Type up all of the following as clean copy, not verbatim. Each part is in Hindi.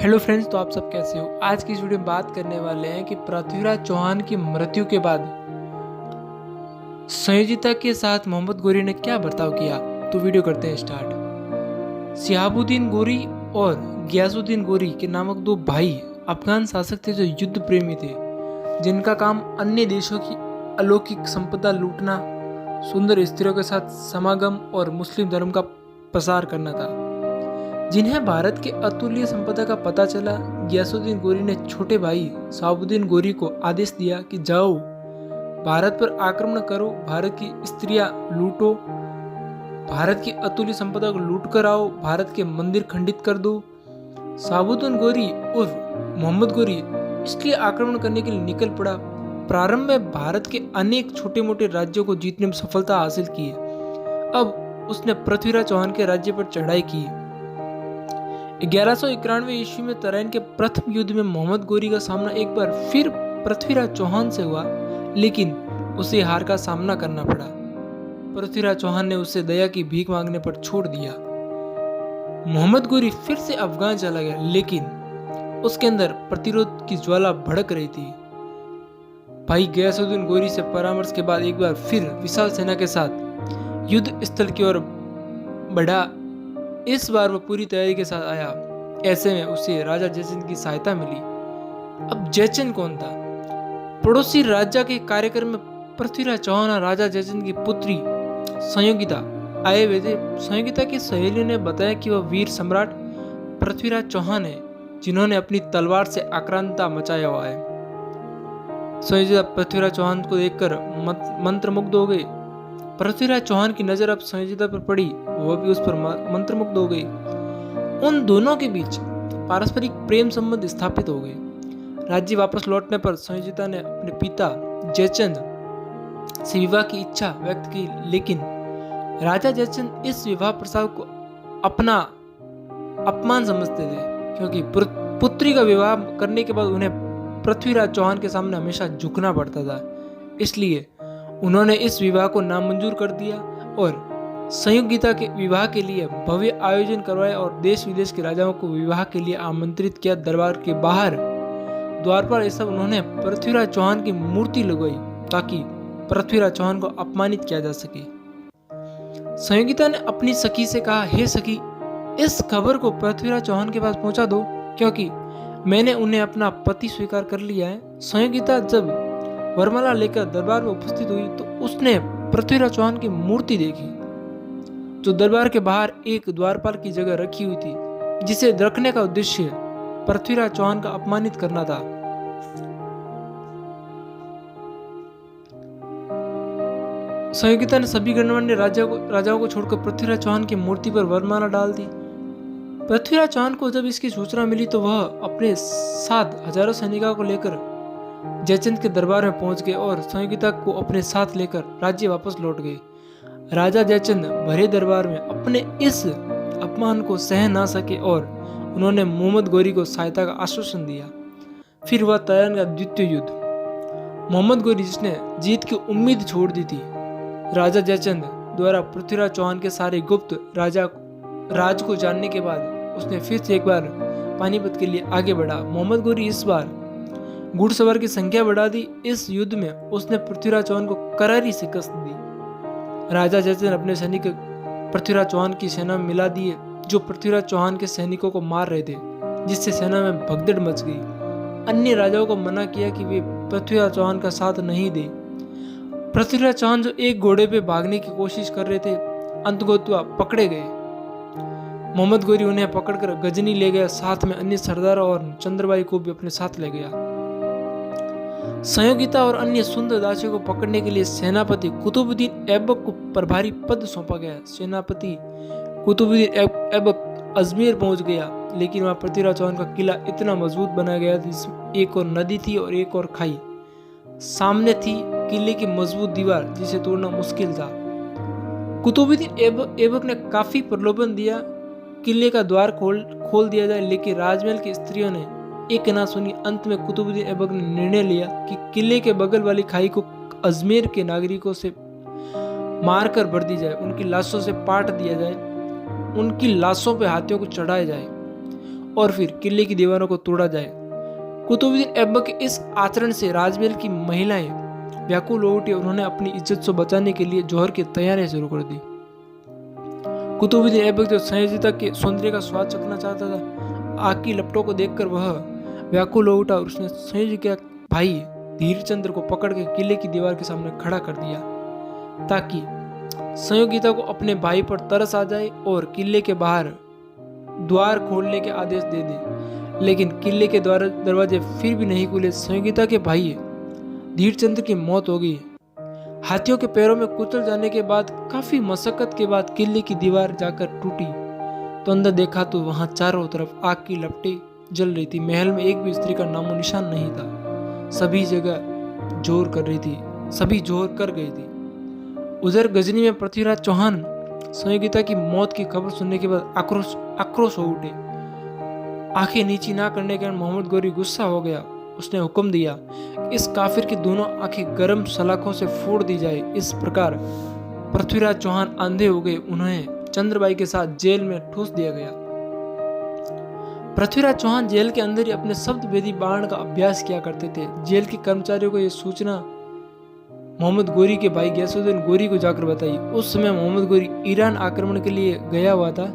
हेलो फ्रेंड्स, तो आप सब कैसे हो। आज की इस वीडियो में बात करने वाले हैं कि पृथ्वीराज चौहान की मृत्यु के बाद संयोजिता के साथ मोहम्मद गोरी ने क्या बर्ताव किया। तो वीडियो करते हैं स्टार्ट। शिहाबुद्दीन गोरी और गियासुद्दीन गोरी के नामक दो भाई अफगान शासक थे जो युद्ध प्रेमी थे, जिनका काम अन्य देशों की अलौकिक संपदा लूटना, सुंदर स्त्रियों के साथ समागम और मुस्लिम धर्म का प्रसार करना था। जिन्हें भारत के अतुल्य संपदा का पता चला, गियासुद्दीन गोरी ने छोटे भाई शहाबुद्दीन गोरी को आदेश दिया कि जाओ, भारत पर आक्रमण करो, भारत की स्त्रियां लूटो, भारत की अतुल्य संपदा को लूट कर आओ, भारत के मंदिर खंडित कर दो। शहाबुद्दीन गोरी और मोहम्मद गोरी इसलिए आक्रमण करने के लिए निकल पड़ा। प्रारंभ में भारत के अनेक छोटे मोटे राज्यों को जीतने में सफलता हासिल की। अब उसने पृथ्वीराज चौहान के राज्य पर चढ़ाई की। 1191 ईस्वी में तराइन के प्रथम युद्ध में मोहम्मद गोरी का सामना एक बार फिर पृथ्वीराज चौहान से हुआ, लेकिन उसे हार का सामना करना पड़ा। पृथ्वीराज चौहान ने उसे दया की भीख मांगने पर छोड़ दिया। मोहम्मद गोरी फिर से अफगान चला गया, लेकिन उसके अंदर प्रतिरोध की ज्वाला भड़क रही थी। भाई गियासुद्दीन गोरी से परामर्श के बाद एक बार फिर विशाल सेना के साथ युद्ध स्थल की ओर बढ़ा। इस बार वह पूरी तैयारी के साथ आया। ऐसे में उसे राजा जयचंद की सहायता मिली। अब जयचंद कौन था? पड़ोसी राजा के कार्यक्रम में पृथ्वीराज चौहान और राजा जयचंद की पुत्री संयोगिता आए हुए थे। संयोगिता की सहेलियों ने बताया कि वह वीर सम्राट पृथ्वीराज चौहान है, जिन्होंने अपनी तलवार से आक्रांता मचाया हुआ है। संयोगिता पृथ्वीराज चौहान को देखकर मंत्रमुग्ध हो गई। पृथ्वीराज चौहान की नजर अब संयोजिता पर पड़ी, वह भी उस पर मंत्रमुग्ध हो गई। उन दोनों के बीच पारस्परिक प्रेम संबंध स्थापित हो गए। राज्य वापस लौटने पर संयोजिता ने अपने पिता जयचंद से विवाह की इच्छा व्यक्त की, लेकिन राजा जयचंद इस विवाह प्रस्ताव को अपना अपमान समझते थे, क्योंकि पुत्री का विवाह करने के बाद उन्हें पृथ्वीराज चौहान के सामने हमेशा झुकना पड़ता था। इसलिए उन्होंने इस विवाह को नामंजूर कर दिया और संयोगिता के विवाह के लिए भव्य आयोजन करवाए और देश विदेश के राजाओं को विवाह के लिए आमंत्रित किया। दरबार के बाहर द्वार पर सब उन्होंने पृथ्वीराज चौहान की मूर्ति लगवाई, ताकि पृथ्वीराज चौहान को अपमानित किया जा सके। संयोगिता ने अपनी सखी से कहा, हे सखी, इस खबर को पृथ्वीराज चौहान के पास पहुंचा दो, क्योंकि मैंने उन्हें अपना पति स्वीकार कर लिया है। संयोगिता जब वरमाला लेकर दरबार में उपस्थित हुई तो उसने पृथ्वीराज चौहान की मूर्ति देखी, जो दरबार के बाहर एक द्वारपाल की जगह रखी हुई थी, जिसे रखने का उद्देश्य पृथ्वीराज चौहान का अपमानित करना था। संयोगिता ने सभी गणमान्य राजाओं को छोड़कर पृथ्वीराज चौहान की मूर्ति पर वरमाला डाल दी। पृथ्वीराज चौहान को जब इसकी सूचना मिली तो वह अपने साथ हजारों सैनिकों को लेकर जयचंद के दरबार में पहुंच गए और संयोगिता को अपने साथ लेकर राज्य वापस लौट गए। राजा जयचंद भरे दरबार में अपने इस अपमान को सह ना सके और उन्होंने मोहम्मद गोरी को सहायता का आश्वासन दिया। फिर हुआ तराइन का द्वितीय युद्ध। मोहम्मद गोरी, जिसने जीत की उम्मीद छोड़ दी थी, राजा जयचंद द्वारा पृथ्वीराज चौहान के सारे गुप्त राज को जानने के बाद उसने फिर से एक बार पानीपत के लिए आगे बढ़ा। मोहम्मद गोरी इस बार घुड़सवार की संख्या बढ़ा दी। इस युद्ध में उसने पृथ्वीराज चौहान को करारी शिकस्त दी। राजा जयचंद अपने सैनिक पृथ्वीराज चौहान की सेना में मिला दिए, जो पृथ्वीराज चौहान के सैनिकों को मार रहे थे, जिससे सेना में भगदड़ मच गई। अन्य राजाओं को मना किया कि वे पृथ्वीराज चौहान का साथ नहीं दे। पृथ्वीराज चौहान जो एक घोड़े पे भागने की कोशिश कर रहे थे, अंततः पकड़े गए। मोहम्मद गोरी उन्हें पकड़कर गजनी ले गया, साथ में अन्य सरदारों और चंद्रबाई को भी अपने साथ ले गया। संयोगिता और अन्य सुंदर दासियों को पकड़ने के लिए सेनापति कुतुबुद्दीन ऐबक को प्रभारी पद सौंपा गया। सेनापति कुतुबुद्दीन ऐबक अजमेर पहुंच गया, लेकिन वहां पृथ्वीराज चौहान का किला इतना मजबूत बनाया गया था, जिसमें एक और नदी थी और एक और खाई सामने थी। किले की मजबूत दीवार, जिसे तोड़ना मुश्किल था। कुतुबुद्दीन ऐबक ने काफी प्रलोभन दिया, किले का द्वार खोल दिया जाए, लेकिन राजमहल की स्त्रियों ने एक ना सुनी। अंत में कुतुबुद्दीन ऐबक ने निर्णय लिया कि किले के बगल वाली खाई को अजमेर के नागरिकों से मारकर भर दी जाए, उनकी लाशों से पाट दिया जाए, उनकी लाशों पर हाथियों को चढ़ाया जाए और फिर किले की दीवारों को तोड़ा जाए। कुतुबुद्दीन ऐबक के इस आचरण से राजमहल की महिलाएं व्याकुल हो उठी और उन्होंने अपनी इज्जत से बचाने के लिए जौहर की तैयारियां शुरू कर दी। कुतुबुद्दीन ऐबक जो संयोजिता के सौंदर्य का स्वाद चखना चाहता था, आग की लपटों को देखकर वह व्याकुल हो उठा और उसने संयोजी के भाई धीरचंद्र को पकड़ के किले की दीवार के सामने खड़ा कर दिया ताकि संयोगिता को अपने भाई पर तरस आ जाए और किले के बाहर द्वार खोलने के आदेश दे दे। लेकिन किले के दरवाजे फिर भी नहीं खुले। संयोगिता के भाई धीरचंद्र की मौत हो गई। हाथियों के पैरों में कुचल जाने के बाद काफी मशक्कत के बाद किले की दीवार जाकर टूटी तो अंदर देखा तो वहां चारों तरफ आग की लपटें जल रही थी। महल में एक भी स्त्री का नामो निशान नहीं था। सभी जगह जोर कर रही थी, सभी जोर कर गई थी। उधर गजनी में पृथ्वीराज चौहान संयोगिता की मौत की खबर सुनने के बाद आक्रोश हो उठे। आंखें नीची ना करने के कारण मोहम्मद गौरी गुस्सा हो गया। उसने हुक्म दिया कि इस काफिर की दोनों आंखें गर्म सलाखों से फोड़ दी जाए। इस प्रकार पृथ्वीराज चौहान अंधे हो गए। उन्हें चंद्रबाई के साथ जेल में ठूस दिया गया। पृथ्वीराज चौहान जेल के अंदर ही अपने शब्द भेदी बाण का अभ्यास किया करते थे। जेल के कर्मचारियों को यह सूचना मोहम्मद गौरी के भाई गयासुद्दीन गौरी को जाकर बताई। उस समय मोहम्मद गौरी ईरान आक्रमण के लिए गया हुआ था।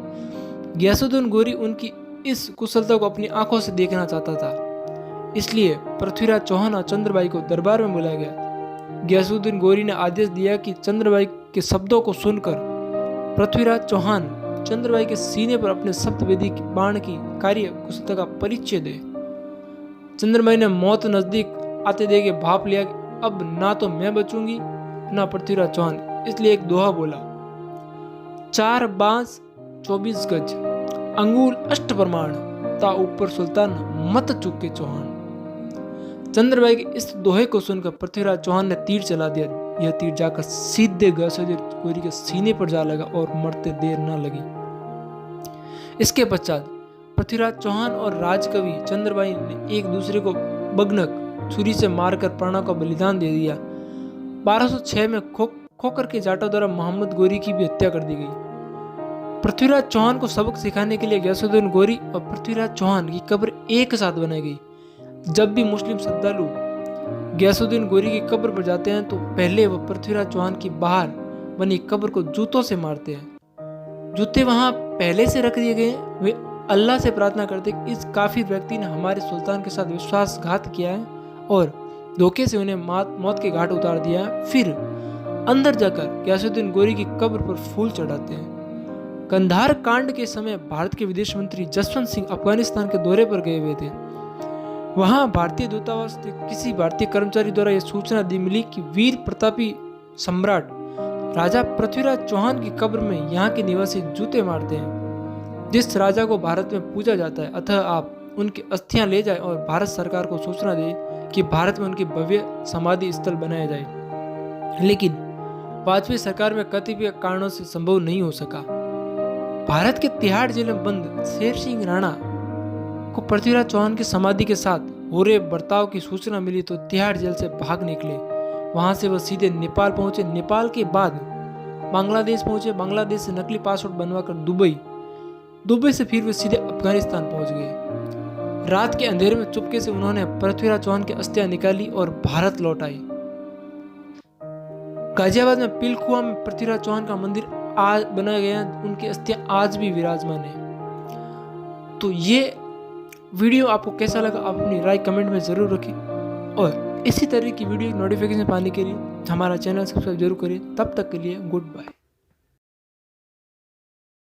गयासुद्दीन गौरी उनकी इस कुशलता को अपनी आंखों से देखना चाहता था, इसलिए पृथ्वीराज चौहान और चंद्रबाई को दरबार में बुलाया गया। गयासुद्दीन गौरी ने आदेश दिया कि चंद्रबाई के शब्दों को सुनकर पृथ्वीराज चौहान चंद्रबाई के सीने पर अपने शब्दवेदी बाण की कार्य कुशलता का परिचय दे। चंद्रबाई ने मौत नजदीक आते देख भाप लिया कि अब ना तो मैं बचूंगी ना पृथ्वीराज चौहान, इसलिए एक दोहा बोला, 4 बांस 24 गज अंगुल अष्ट प्रमाण ता ऊपर सुल्तान मत चुके चौहान। चंद्रबाई के इस दोहे को सुनकर पृथ्वीराज चौहान ने तीर चला दिया। यह तीर जाकर सीधे गयासुद्दीन गौरी के सीने पर जा लगा और मरते देर न लगी। इसके पश्चात पृथ्वीराज चौहान और राजकवि चंद्रबाई ने एक दूसरे को बगनक छुरी से मारकर प्राणों का बलिदान दे दिया। 1206 में खोकर के जाटों द्वारा मोहम्मद गौरी की भी हत्या कर दी गई। पृथ्वीराज चौहान को सबक सिखाने के लिए गयासुद्दीन गौरी और पृथ्वीराज चौहान की कब्र एक साथ बनाई गई। जब भी मुस्लिम श्रद्धालु गयासुद्दीन गौरी की कब्र पर जाते हैं तो पहले वह पृथ्वीराज चौहान की बाहर बनी कब्र को जूतों से मारते हैं। जूते वहां पहले से रख दिए गए। वे अल्लाह से प्रार्थना करते कि इस काफिर व्यक्ति ने हमारे सुल्तान के साथ विश्वासघात किया है और धोखे से उन्हें मौत के घाट उतार दिया है। फिर अंदर जाकर गयासुद्दीन गौरी की कब्र पर फूल चढ़ाते हैं। कंधार कांड के समय भारत के विदेश मंत्री जसवंत सिंह अफगानिस्तान के दौरे पर गए हुए थे। वहां भारतीय दूतावास से किसी भारतीय कर्मचारी द्वारा यह सूचना दी मिली कि वीर प्रतापी सम्राट राजा पृथ्वीराज चौहान की कब्र में यहाँ के निवासी जूते मारते हैं। जिस राजा को भारत में पूजा जाता है, अतः आप उनकी अस्थियां ले जाएं और भारत सरकार को सूचना दें कि भारत में उनकी भव्य समाधि स्थल बनाया जाए। लेकिन वाजपेयी सरकार में कतिपय कारणों से संभव नहीं हो सका। भारत के तिहाड़ जेल में बंद शेर सिंह राणा को पृथ्वीराज चौहान की समाधि के साथ हो रहे बर्ताव की सूचना मिली तो तिहाड़ जेल से भाग निकले। वहां से वह सीधे नेपाल पहुंचे। नेपाल के बाद बांग्लादेश पहुंचे। बांग्लादेश से नकली पासपोर्ट बनवाकर दुबई से फिर वे सीधे अफगानिस्तान पहुंच गए। रात के अंधेरे में चुपके से उन्होंने पृथ्वीराज चौहान की अस्थियां निकाली और भारत लौट आई। गाजियाबाद में पिलखुआ में पृथ्वीराज चौहान का मंदिर आज बनाया गया। उनकी अस्थियां आज भी विराजमान है। तो ये वीडियो आपको कैसा लगा, आप अपनी राय कमेंट में जरूर रखें और इसी तरह की वीडियो नोटिफिकेशन पाने के लिए हमारा चैनल सब्सक्राइब जरूर करें। तब तक के लिए गुड बाय।